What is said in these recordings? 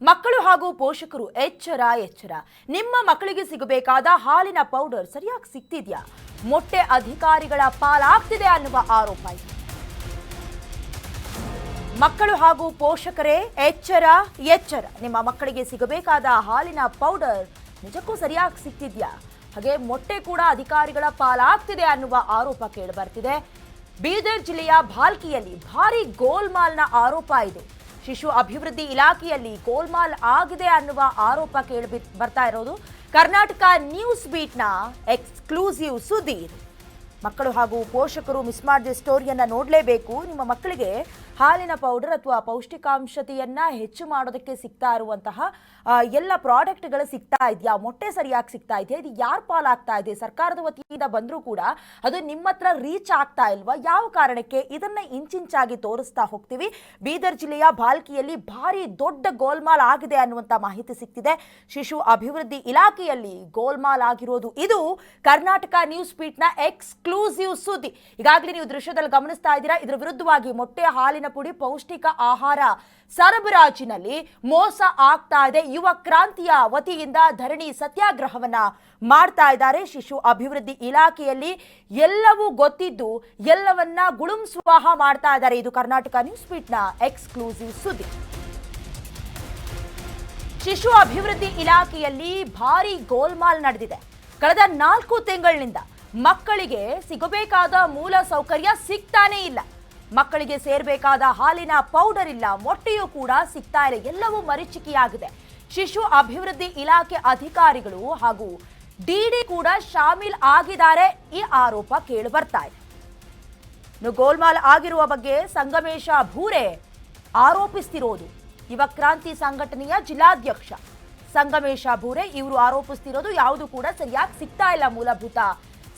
ಮಕ್ಕಳು ಹಾಗೂ ಪೋಷಕರು ಎಚ್ಚರ ಎಚ್ಚರ. ನಿಮ್ಮ ಮಕ್ಕಳಿಗೆ ಸಿಗಬೇಕಾದ ಹಾಲಿನ ಪೌಡರ್ ಸರಿಯಾಗಿ ಸಿಗ್ತಿದ್ಯಾ? ಮೊಟ್ಟೆ ಅಧಿಕಾರಿಗಳ ಪಾಲಾಗ್ತಿದೆ ಅನ್ನುವ ಆರೋಪ ಇದೆ. ಮಕ್ಕಳು ಹಾಗೂ ಪೋಷಕರೇ ಎಚ್ಚರ ಎಚ್ಚರ. ನಿಮ್ಮ ಮಕ್ಕಳಿಗೆ ಸಿಗಬೇಕಾದ ಹಾಲಿನ ಪೌಡರ್ ನಿಜಕ್ಕೂ ಸರಿಯಾಗಿ ಸಿಗ್ತಿದ್ಯಾ? ಹಾಗೆ ಮೊಟ್ಟೆ ಕೂಡ ಅಧಿಕಾರಿಗಳ ಪಾಲಾಗ್ತಿದೆ ಅನ್ನುವ ಆರೋಪ ಕೇಳಿಬರ್ತಿದೆ. ಬೀದರ್ ಜಿಲ್ಲೆಯ ಭಾಲ್ಕಿಯಲ್ಲಿ ಭಾರಿ ಗೋಲ್ಮಾಲ್ನ ಆರೋಪ ಇದೆ. ಶಿಶು ಅಭಿವೃದ್ಧಿ ಇಲಾಖೆಯಲ್ಲಿ ಗೋಲ್ಮಾಲ್ ಆಗಿದೆ ಅನ್ನುವ ಆರೋಪ ಕೇಳಿ ಬರ್ತಾ ಇರೋದು. ಕರ್ನಾಟಕ ನ್ಯೂಸ್ ಬೀಟ್ನ ಎಕ್ಸ್ಕ್ಲೂಸಿವ್ ಸುದ್ದಿ ಇದು. ಮಕ್ಕಳು ಹಾಗೂ ಪೋಷಕರು ಮಿಸ್ ಮಾಡಿದ ಸ್ಟೋರಿಯನ್ನ ನೋಡಲೇಬೇಕು. ನಿಮ್ಮ ಮಕ್ಕಳಿಗೆ ಹಾಲಿನ ಪೌಡರ್ ಅಥವಾ ಪೌಷ್ಟಿಕಾಂಶತೆಯನ್ನ ಹೆಚ್ಚು ಮಾಡೋದಕ್ಕೆ ಸಿಗ್ತಾ ಇರುವಂತಹ ಎಲ್ಲ ಪ್ರಾಡಕ್ಟ್ಗಳು ಸಿಗ್ತಾ ಇದೆಯಾ? ಮೊಟ್ಟೆ ಸರಿಯಾಗಿ ಸಿಗ್ತಾ ಇದೆಯಾ? ಇದು ಯಾರ ಪಾಲಾಗ್ತಾ ಇದೆ? ಸರ್ಕಾರದ ವತಿಯಿಂದ ಬಂದರೂ ಕೂಡ ಅದು ನಿಮ್ಮ ಹತ್ರ ರೀಚ್ ಆಗ್ತಾ ಇಲ್ವಾ? ಯಾವ ಕಾರಣಕ್ಕೆ? ಇದನ್ನ ಇಂಚಿಂಚಾಗಿ ತೋರಿಸ್ತಾ ಹೋಗ್ತೀವಿ. ಬೀದರ್ ಜಿಲ್ಲೆಯ ಭಾಲ್ಕಿಯಲ್ಲಿ ಭಾರಿ ದೊಡ್ಡ ಗೋಲ್ಮಾಲ್ ಆಗಿದೆ ಅನ್ನುವಂಥ ಮಾಹಿತಿ ಸಿಗ್ತಿದೆ. ಶಿಶು ಅಭಿವೃದ್ಧಿ ಇಲಾಖೆಯಲ್ಲಿ ಗೋಲ್ಮಾಲ್ ಆಗಿರೋದು ಇದು ಕರ್ನಾಟಕ ನ್ಯೂಸ್ ಬೀಟ್ನ ಎಕ್ಸ್ಕ್ಲೂಸಿವ್ ಸುದ್ದಿ. ಈಗಾಗಲೇ ನೀವು ದೃಶ್ಯದಲ್ಲಿ ಗಮನಿಸ್ತಾ ಇದ್ದೀರಾ. ಇದರ ವಿರುದ್ಧವಾಗಿ ಮೊಟ್ಟೆ, ಹಾಲಿನ ಪುಡಿ, ಪೌಷ್ಟಿಕ ಆಹಾರ ಸರಬರಾಜಿನಲ್ಲಿ ಮೋಸ ಆಗ್ತಾ ಇದೆ. ಯುವ ಕ್ರಾಂತಿಯ ವತಿಯಿಂದ ಧರಣಿ ಸತ್ಯಾಗ್ರಹವನ್ನ ಮಾಡ್ತಾ ಇದ್ದಾರೆ. ಶಿಶು ಅಭಿವೃದ್ಧಿ ಇಲಾಖೆಯಲ್ಲಿ ಎಲ್ಲವೂ ಗೊತ್ತಿದ್ದು ಎಲ್ಲವನ್ನ ಗುಳುಂ ಸ್ವಾಹ ಮಾಡ್ತಾ ಇದ್ದಾರೆ. ಇದು ಕರ್ನಾಟಕ ನ್ಯೂಸ್ ಬೀಟ್ನ ಎಕ್ಸ್ಕ್ಲೂಸಿವ್ ಸುದ್ದಿ. ಶಿಶು ಅಭಿವೃದ್ಧಿ ಇಲಾಖೆಯಲ್ಲಿ ಭಾರಿ ಗೋಲ್ಮಾಲ್ ನಡೆದಿದೆ. ಕಳೆದ 4 ತಿಂಗಳಿನಿಂದ ಮಕ್ಕಳಿಗೆ ಸಿಗಬೇಕಾದ ಮೂಲ ಸೌಕರ್ಯ ಸಿಗ್ತಾನೇ ಇಲ್ಲ. ಮಕ್ಕಳಿಗೆ ಸೇರ್ಬೇಕಾದ ಹಾಲಿನ ಪೌಡರ್ ಇಲ್ಲ, ಮೊಟ್ಟೆಯೂ ಕೂಡ ಸಿಗ್ತಾ ಇಲ್ಲ. ಎಲ್ಲವೂ ಮರೀಚಿಕೆಯಾಗಿದೆ. ಶಿಶು ಅಭಿವೃದ್ಧಿ ಇಲಾಖೆ ಅಧಿಕಾರಿಗಳು ಹಾಗೂ ಡಿಡಿ ಕೂಡ ಶಾಮೀಲ್ ಆಗಿದ್ದಾರೆ. ಈ ಆರೋಪ ಕೇಳಿ ಬರ್ತಾ ಇದೆ. ಇನ್ನು ಗೋಲ್ಮಾಲ್ ಆಗಿರುವ ಬಗ್ಗೆ ಸಂಗಮೇಶ ಭೂರೆ ಆರೋಪಿಸ್ತಿರೋದು. ಯುವ ಕ್ರಾಂತಿ ಸಂಘಟನೆಯ ಜಿಲ್ಲಾಧ್ಯಕ್ಷ ಸಂಗಮೇಶ ಭೂರೆ ಇವರು ಆರೋಪಿಸ್ತಿರೋದು ಯಾವುದು ಕೂಡ ಸರಿಯಾಗಿ ಸಿಗ್ತಾ ಇಲ್ಲ ಮೂಲಭೂತ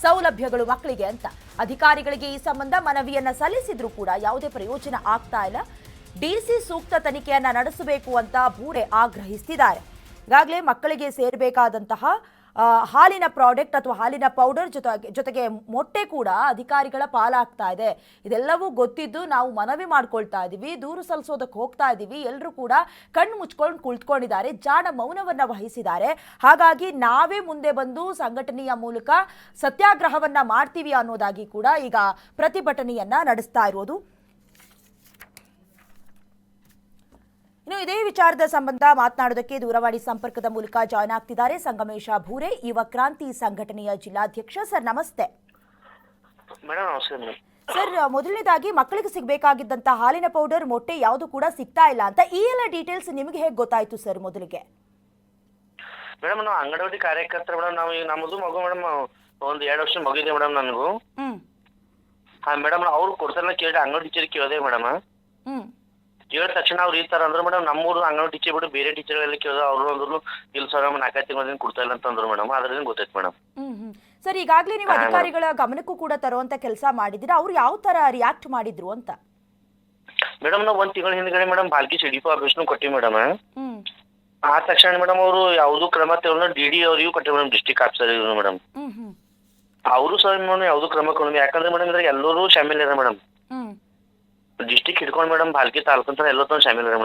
ಸೌಲಭ್ಯಗಳು ಮಕ್ಕಳಿಗೆ ಅಂತ. ಅಧಿಕಾರಿಗಳಿಗೆ ಈ ಸಂಬಂಧ ಮನವಿಯನ್ನ ಸಲ್ಲಿಸಿದ್ರು ಕೂಡ ಯಾವುದೇ ಪ್ರಯೋಜನ ಆಗ್ತಾ ಇಲ್ಲ. ಡಿಸಿ ಸೂಕ್ತ ತನಿಖೆಯನ್ನ ನಡೆಸಬೇಕು ಅಂತ ಭೂರೆ ಆಗ್ರಹಿಸ್ತಿದ್ದಾರೆ. ಈಗಾಗಲೇ ಮಕ್ಕಳಿಗೆ ಸೇರಬೇಕಾದಂತಹ ಹಾಲಿನ ಪ್ರಾಡಕ್ಟ್ ಅಥವಾ ಹಾಲಿನ ಪೌಡರ್ ಜೊತೆಗೆ ಮೊಟ್ಟೆ ಕೂಡ ಅಧಿಕಾರಿಗಳ ಪಾಲಾಗ್ತಾ ಇದೆ. ಇದೆಲ್ಲವೂ ಗೊತ್ತಿದ್ದು ನಾವು ಮನವಿ ಮಾಡ್ಕೊಳ್ತಾ ಇದ್ದೀವಿ, ದೂರು ಸಲ್ಲಿಸೋದಕ್ಕೆ ಹೋಗ್ತಾ ಇದ್ದೀವಿ. ಎಲ್ಲರೂ ಕೂಡ ಕಣ್ಣು ಮುಚ್ಕೊಂಡು ಕುಳಿತುಕೊಂಡಿದ್ದಾರೆ, ಜಾಣ ಮೌನವನ್ನ ವಹಿಸಿದ್ದಾರೆ. ಹಾಗಾಗಿ ನಾವೇ ಮುಂದೆ ಬಂದು ಸಂಘಟನೆಯ ಮೂಲಕ ಸತ್ಯಾಗ್ರಹವನ್ನ ಮಾಡ್ತೀವಿ ಅನ್ನೋದಾಗಿ ಕೂಡ ಈಗ ಪ್ರತಿಭಟನೆಯನ್ನ ನಡೆಸ್ತಾ ಇರೋದು. ಇನ್ನು ಇದೇ ವಿಚಾರದ ಸಂಬಂಧ ಮಾತನಾಡೋದಕ್ಕೆ ದೂರವಾಣಿ ಸಂಪರ್ಕದ ಮೂಲಕ ಜಾಯ್ನ್ ಆಗ್ತಿದ್ದಾರೆ ಸಂಗಮೇಶ ಭೂರೆ, ಯುವ ಕ್ರಾಂತಿ ಸಂಘಟನೆಯ ಜಿಲ್ಲಾಧ್ಯಕ್ಷ. ಸರ್ ನಮಸ್ತೆ. ಸರ್, ಮೊದಲನೇದಾಗಿ ಮಕ್ಕಳಿಗೆ ಸಿಗಬೇಕಾಗಿದ್ದಂತ ಹಾಲಿನ ಪೌಡರ್, ಮೊಟ್ಟೆ ಯಾವುದು ಕೂಡ ಸಿಗ್ತಾ ಇಲ್ಲ ಅಂತ ಈ ಎಲ್ಲ ಡೀಟೇಲ್ಸ್ ನಿಮಗೆ ಹೇಗೆ ಗೊತ್ತಾಯ್ತು ಸರ್? ಮೊದಲಿಗೆ ಮೇಡಮ್, ನಾವು ಅಂಗನವಾಡಿ ಕಾರ್ಯಕರ್ತರು ಮೇಡಮ್. ನಾವು ಈಗ ನಮ್ಮದು ಮಗು ಮೇಡಮ್ ಒಂದು 2 ವರ್ಷ ಮಗಿದೆ ಮೇಡಮ್ ನನಗೂ. ಹಾ ಮೇಡಮ್, ಅವ್ರು ಕೊಡ್ತಾರಲ್ಲ ಕೇಳಿ ಅಂಗನವಾಡಿ ಟೀಚರ್ ಕೇಳಿದೆ ಮೇಡಮ್. ಕೇಳಿದ ತಕ್ಷಣ ಅವ್ರು ಈ ತರ ಅಂದ್ರೆ ಮೇಡಮ್, ನಮ್ಮೂರು ಅಂಗನವಾಡಿ ಟೀಚರ್ ಬಿಟ್ಟು ಬೇರೆ ಟೀಚರ್ ಎಲ್ಲ ಕೇಳಿದ ಅವ್ರು ಅಂದ್ರು ಇಲ್ಲ ಸರ್, 4 ತಿಂಗಳಿಂದ ಕೊಡ್ತಾ ಇಲ್ಲ ಅಂತ ಅಂದ್ರು ಮೇಡಮ್. ಅದ್ರಿಂದ ಗೊತ್ತಾಯ್ತು ಮೇಡಮ್. ಸರ್, ಈಗಾಗಲೇ ನೀವು ಅಧಿಕಾರಿಗಳ ಗಮನಕ್ಕೂ ಕೂಡ ತರುವಂತ ಕೆಲಸ ಮಾಡಿದ್ದೀರಾ. ಅವ್ರು ಯಾವ ತರ ರಿಯಾಕ್ಟ್ ಮಾಡಿದ್ರು ಅಂತ? ಮೇಡಮ್, ನಾವು 1 ತಿಂಗಳ ಹಿಂದ್ಗಡೆ ಮೇಡಮ್ ಭಾಲ್ಕಿ ಸಿಡಿಪಿ ಆಫೀಸ್ ಕೊಟ್ಟಿವಿ ಮೇಡಮ್. ಆ ತಕ್ಷಣ ಮೇಡಮ್ ಅವರು ಯಾವ್ದು ಕ್ರಮ ತಗೊಂಡು ಡಿಡಿ ಅವರಿಗೂ ಕೊಟ್ಟಿವಿ ಮೇಡಮ್, ಡಿಸ್ಟ್ರಿಕ್ಟ್ ಆಫೀಸರ್ ಇದ್ರು ಮೇಡಮ್. ಅವರು ಸಹ ಯಾವ್ದು ಕ್ರಮ ಕೊಂಡು, ಯಾಕಂದ್ರೆ ಮೇಡಮ್ ಇದ್ರಾಗ ಎಲ್ಲರೂ ಶಾಮಿಲ್ ಇದ್ದಾರೆ ಮೇಡಮ್. ಡಿಸ್ಟ್ರಿಕ್ಟ್ ಹಿಡ್ಕೊಂಡು ಮೇಡಮ್ ಭಾಲ್ಕಿ ತಾಲೂಕು ಅಂತ ಎಲ್ಲರೂ ಶಾಮಿಲ್ ಇದ್ದಾರೆ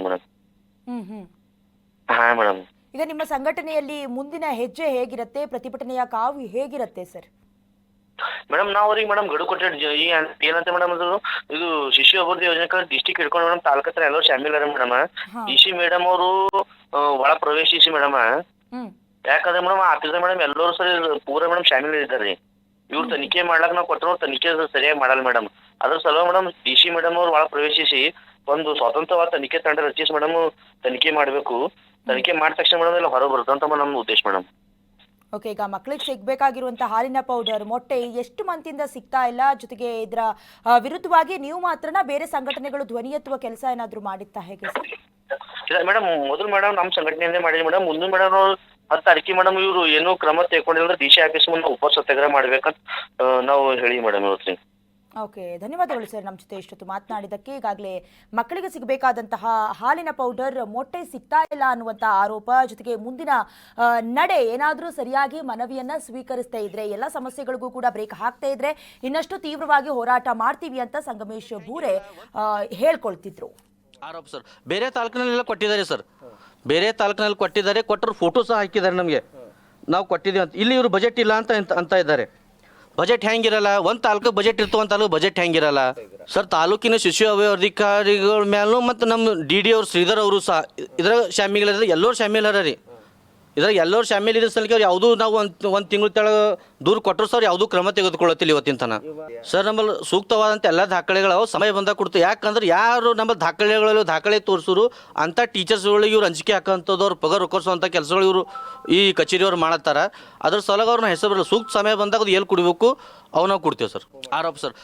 ಮೇಡಮ್. ಹಾ ಮೇಡಮ್. ಈಗ ನಿಮ್ಮ ಸಂಘಟನೆಯಲ್ಲಿ ಮುಂದಿನ ಹೆಜ್ಜೆ ಹೇಗಿರುತ್ತೆ? ಪ್ರತಿಭಟನೆಯ ಕಾವು ಹೇಗಿರುತ್ತೆ ಸರ್? ಮೇಡಮ್, ನಾವು ಅವ್ರಿಗೆ ಮೇಡಮ್ ಗಡು ಕೊಟ್ಟೆ ಏನಂತ ಮೇಡಮ್, ಇದು ಶಿಶು ಅಭಿವೃದ್ಧಿ ಯೋಜನೆ ಡಿಸ್ಟ್ರಿಕ್ಟ್ ಹಿಡ್ಕೊಂಡು ಮೇಡಮ್ ತಾಲೂಕು ಹತ್ರ ಎಲ್ಲರೂ ಶಾಮಿಲ್ ಇದ್ದಾರೆ ಮೇಡಮ್. ಡಿಸಿ ಮೇಡಮ್ ಅವರು ಒಳ ಪ್ರವೇಶಿಸಿ ಮೇಡಮ್. ಯಾಕಂದ್ರೆ ಮೇಡಮ್ ಆಫೀಸರ್ ಮೇಡಮ್ ಎಲ್ಲರೂ ಸರಿ ಪೂರ ಮೇಡಮ್ ಶಾಮಿಲ್ ಇದ್ದಾರೆ. ಇವ್ರು ತನಿಖೆ ಮಾಡ್ಲಾಕ ನಾವು ಕೊಟ್ಟರು ತನಿಖೆ ಸರಿಯಾಗಿ ಮಾಡಲ್ಲ ಮೇಡಮ್. ಅದ್ರ ಸಲುವಾಗಿ ಮೇಡಮ್ ಡಿಸಿ ಮೇಡಮ್ ಅವ್ರು ಒಳ ಪ್ರವೇಶಿಸಿ ಒಂದು ಸ್ವತಂತ್ರವಾದ ತನಿಖೆ ತಂಡ ರಚಿಸಿ ಮೇಡಮ್ ತನಿಖೆ ಮಾಡಬೇಕು. ತನಿಖೆ ಮಾಡಿದ ತಕ್ಷಣ ಮೇಡಮ್ ಎಲ್ಲ ಹೊರ ಬರುತ್ತೆ ಅಂತ ನಮ್ಮ ಉದ್ದೇಶ ಮೇಡಮ್. ಓಕೆ, ಈಗ ಮಕ್ಕಳಿಗೆ ಸಿಗಬೇಕಾಗಿರುವಂತಹ ಹಾಲಿನ ಪೌಡರ್, ಮೊಟ್ಟೆ ಎಷ್ಟು ಮಂತಿಂದ ಸಿಗ್ತಾ ಇಲ್ಲ? ಜೊತೆಗೆ ಇದರ ವಿರುದ್ಧವಾಗಿ ನೀವು ಮಾತ್ರನಾ ಬೇರೆ ಸಂಘಟನೆಗಳು ಧ್ವನಿ ಎತ್ತುವ ಕೆಲಸ ಏನಾದ್ರು ಮಾಡಿತ್ತಾ, ಹೇಗೆ ಸರ್? ಇಲ್ಲ ಮೇಡಮ್, ಮೊದಲು ಮೇಡಮ್ ನಮ್ಮ ಸಂಘಟನೆಯಿಂದ ಮಾಡಿದ್ವಿ ಮೇಡಮ್. ಮುಂದೆ ಮೇಡಮ್ 10 ತಾರೀಕಿಗೆ ಮೇಡಮ್ ಇವರು ಏನು ಕ್ರಮ ತೆಗೆದುಕೊಂಡಿಲ್ಲ ಡಿಸಿ ಆಫೀಸ್ ಮುಂದೆ ಉಪ ಸತ್ಯಾಗ್ರಹ ಮಾಡ್ಬೇಕಂತ ನಾವು ಹೇಳಿ ಮೇಡಮ್ ಇವತ್ತು. ಓಕೆ, ಧನ್ಯವಾದಗಳು ಸರ್ ನಮ್ಮ ಜೊತೆ ಇಷ್ಟೊತ್ತು ಮಾತನಾಡಿದ್ದಕ್ಕೆ. ಈಗಾಗಲೇ ಮಕ್ಕಳಿಗೆ ಸಿಗಬೇಕಾದಂತಹ ಹಾಲಿನ ಪೌಡರ್, ಮೊಟ್ಟೆ ಸಿಗ್ತಾ ಇಲ್ಲ ಅನ್ನುವಂಥ ಆರೋಪ, ಜೊತೆಗೆ ಮುಂದಿನ ನಡೆ ಏನಾದರೂ ಸರಿಯಾಗಿ ಮನವಿಯನ್ನ ಸ್ವೀಕರಿಸ್ತಾ ಇದ್ರೆ, ಎಲ್ಲ ಸಮಸ್ಯೆಗಳಿಗೂ ಕೂಡ ಬ್ರೇಕ್ ಹಾಕ್ತಾ ಇದ್ರೆ ಇನ್ನಷ್ಟು ತೀವ್ರವಾಗಿ ಹೋರಾಟ ಮಾಡ್ತೀವಿ ಅಂತ ಸಂಗಮೇಶ್ ಭೂರೆ ಹೇಳ್ಕೊಳ್ತಿದ್ರು. ಆರೋಪ ಸರ್ ಬೇರೆ ತಾಲೂಕಿನಲ್ಲೆಲ್ಲ ಕೊಟ್ಟಿದ್ದಾರೆ ಸರ್. ಬೇರೆ ತಾಲೂಕಿನಲ್ಲಿ ಕೊಟ್ಟಿದ್ದಾರೆ, ಕೊಟ್ಟರು ಫೋಟೋ ಸಹ ಹಾಕಿದ್ದಾರೆ ನಮಗೆ, ನಾವು ಕೊಟ್ಟಿದ್ದೀವಿ ಅಂತ. ಇಲ್ಲಿ ಇವರು ಬಜೆಟ್ ಇಲ್ಲ ಅಂತ ಇದ್ದಾರೆ. ಬಜೆಟ್ ಹೆಂಗಿರಲ್ಲ, ಒಂದು ತಾಲೂಕು ಬಜೆಟ್ ಇರ್ತವೆ, ಒಂದು ತಾಲೂಕು ಬಜೆಟ್ ಹೆಂಗಿರಲ್ಲ ಸರ್. ತಾಲೂಕಿನ ಶಿಶು ಅಧಿಕಾರಿಗಳ ಮೇಲೂ ಮತ್ತು ನಮ್ಮ DD ಅವ್ರು ಶ್ರೀಧರ್ ಅವರು ಸಹ ಇದ್ರಾಗ ಶಾಮಿಲ್, ಎಲ್ಲರೂ ಶಾಮಿಲ್ ಅರ ರೀ. ಇದ್ರಾಗ ಎಲ್ಲರೂ ಶಾಮಿಲ್ ಇದ್ದ ಸಲಕ್ಕೆ ಯಾವುದೂ ನಾವು ಒಂದು ತಿಂಗಳ ತೆಳಗೆ ದೂರ ಕೊಟ್ಟರು ಸರ್, ಯಾವುದೂ ಕ್ರಮ ತೆಗೆದುಕೊಳ್ಳುತ್ತಿಲ್ಲ ಇವತ್ತಿನ ತನಕ ಸರ್. ನಮ್ಮಲ್ಲಿ ಸೂಕ್ತವಾದಂಥ ಎಲ್ಲ ದಾಖಲೆಗಳು ಸಮಯ ಬಂದಾಗ ಕೊಡ್ತೀವಿ. ಯಾಕಂದ್ರೆ ಯಾರು ನಮ್ಮ ದಾಖಲೆ ತೋರಿಸೋರು ಅಂಥ ಟೀಚರ್ಸ್ಗಳಿಗೆ ಇವ್ರು ಅಂಜಿಕೆ ಹಾಕೋಂಥದ್ದು, ಅವ್ರು ಪಗಾರ ರೊಕ್ಕಿಸುವಂಥ ಕೆಲಸಗಳು ಇವರು ಈ ಕಚೇರಿಯವ್ರು ಮಾಡತ್ತಾರ. ಅದ್ರ ಸಲಗ ಅವ್ರನ್ನ ಹೆಸರು ಬರಲ್ಲ. ಸೂಕ್ತ ಸಮಯ ಬಂದಾಗ ಅದು ಎಲ್ಲಿ ಕೊಡಬೇಕು ಅವು ನಾವು ಕೊಡ್ತೀವಿ ಸರ್. ಆರೋಪ ಸರ್.